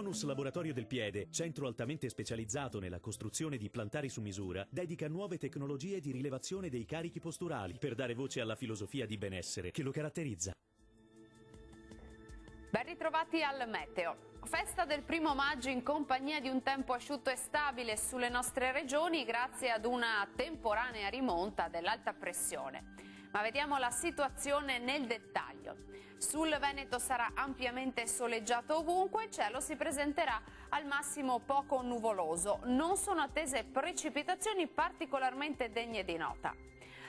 Tonus Laboratorio del Piede, centro altamente specializzato nella costruzione di plantari su misura, dedica nuove tecnologie di rilevazione dei carichi posturali per dare voce alla filosofia di benessere che lo caratterizza. Ben ritrovati al Meteo. Festa del 1° maggio in compagnia di un tempo asciutto e stabile sulle nostre regioni grazie ad una temporanea rimonta dell'alta pressione. Ma vediamo la situazione nel dettaglio. Sul Veneto sarà ampiamente soleggiato ovunque, il cielo si presenterà al massimo poco nuvoloso. Non sono attese precipitazioni particolarmente degne di nota.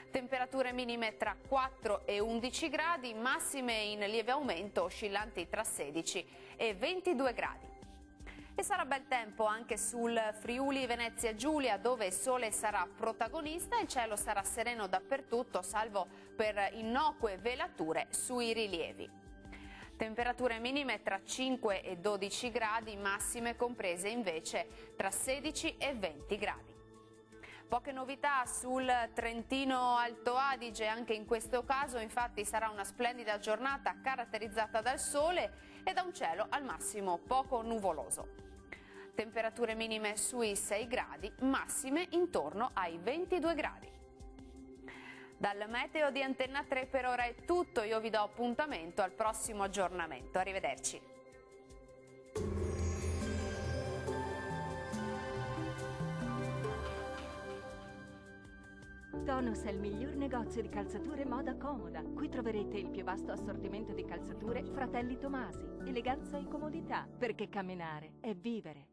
Temperature minime tra 4 e 11 gradi, massime in lieve aumento oscillanti tra 16 e 22 gradi. E sarà bel tempo anche sul Friuli Venezia Giulia, dove il sole sarà protagonista e il cielo sarà sereno dappertutto, salvo per innocue velature sui rilievi. Temperature minime tra 5 e 12 gradi, massime comprese invece tra 16 e 20 gradi. Poche novità sul Trentino Alto Adige, anche in questo caso infatti sarà una splendida giornata caratterizzata dal sole e da un cielo al massimo poco nuvoloso. Temperature minime sui 6 gradi, massime intorno ai 22 gradi. Dal Meteo di Antenna 3 per ora è tutto, io vi do appuntamento al prossimo aggiornamento. Arrivederci. Tonus è il miglior negozio di calzature moda comoda. Qui troverete il più vasto assortimento di calzature Fratelli Tomasi. Eleganza e comodità, perché camminare è vivere.